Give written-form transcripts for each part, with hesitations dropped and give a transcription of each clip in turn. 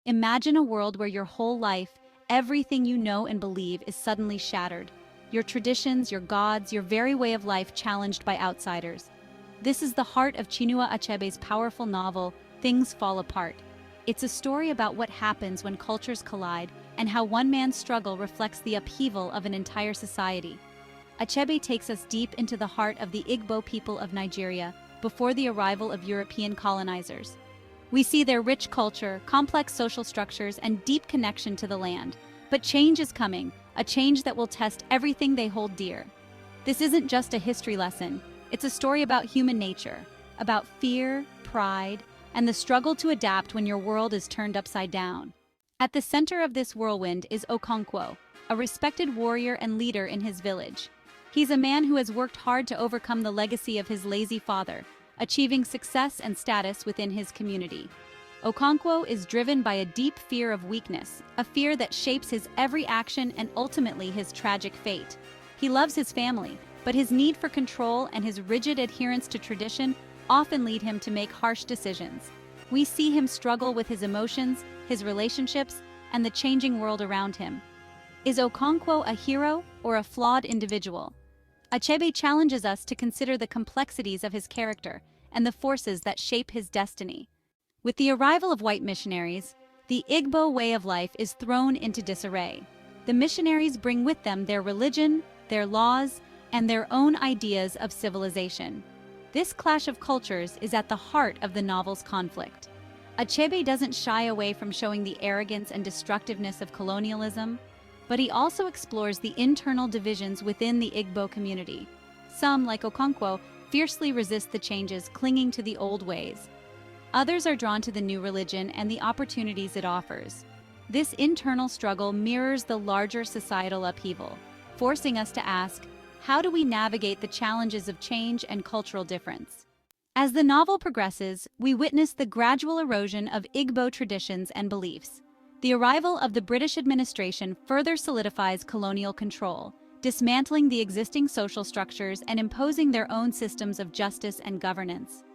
Imagine a world where your whole life, everything you know and believe is suddenly shattered. Your traditions, your gods, your very way of life challenged by outsiders. This is the heart of Chinua Achebe's powerful novel, Things Fall Apart. It's a story about what happens when cultures collide and how one man's struggle reflects the upheaval of an entire society. Achebe takes us deep into the heart of the Igbo people of Nigeria before the arrival of European colonizers. We see their rich culture, complex social structures, and deep connection to the land. But change is coming, a change that will test everything they hold dear. This isn't just a history lesson, it's a story about human nature, about fear, pride, and the struggle to adapt when your world is turned upside down. At the center of this whirlwind is Okonkwo, a respected warrior and leader in his village. He's a man who has worked hard to overcome the legacy of his lazy father, achieving success and status within his community. Okonkwo is driven by a deep fear of weakness, a fear that shapes his every action and ultimately his tragic fate. He loves his family, but his need for control and his rigid adherence to tradition often lead him to make harsh decisions. We see him struggle with his emotions, his relationships, and the changing world around him. Is Okonkwo a hero or a flawed individual? Achebe challenges us to consider the complexities of his character and the forces that shape his destiny. With the arrival of white missionaries, the Igbo way of life is thrown into disarray. The missionaries bring with them their religion, their laws, and their own ideas of civilization. This clash of cultures is at the heart of the novel's conflict. Achebe doesn't shy away from showing the arrogance and destructiveness of colonialism, but he also explores the internal divisions within the Igbo community. Some, like Okonkwo, fiercely resist the changes, clinging to the old ways. Others are drawn to the new religion and the opportunities it offers. This internal struggle mirrors the larger societal upheaval, forcing us to ask, how do we navigate the challenges of change and cultural difference? As the novel progresses, we witness the gradual erosion of Igbo traditions and beliefs. The arrival of the British administration further solidifies colonial control, dismantling the existing social structures and imposing their own systems of justice and governance.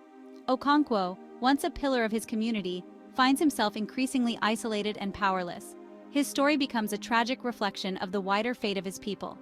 Okonkwo, once a pillar of his community, finds himself increasingly isolated and powerless. His story becomes a tragic reflection of the wider fate of his people.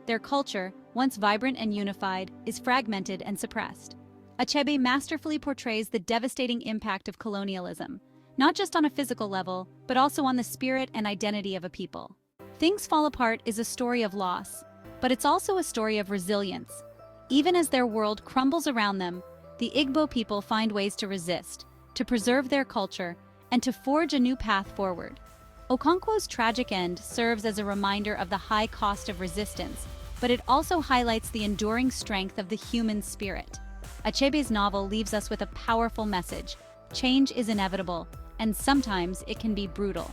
Their culture, once vibrant and unified, is fragmented and suppressed. Achebe masterfully portrays the devastating impact of colonialism, not just on a physical level, but also on the spirit and identity of a people. Things Fall Apart is a story of loss, but it's also a story of resilience. Even as their world crumbles around them, the Igbo people find ways to resist, to preserve their culture, and to forge a new path forward. Okonkwo's tragic end serves as a reminder of the high cost of resistance, but it also highlights the enduring strength of the human spirit. Achebe's novel leaves us with a powerful message: change is inevitable, and sometimes it can be brutal.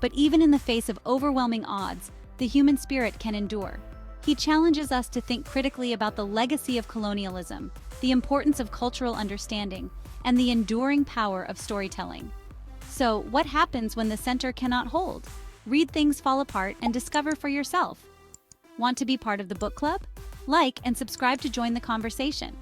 But even in the face of overwhelming odds, the human spirit can endure. He challenges us to think critically about the legacy of colonialism, the importance of cultural understanding, and the enduring power of storytelling. So, what happens when the center cannot hold? Read Things Fall Apart and discover for yourself. Want to be part of the book club? Like and subscribe to join the conversation.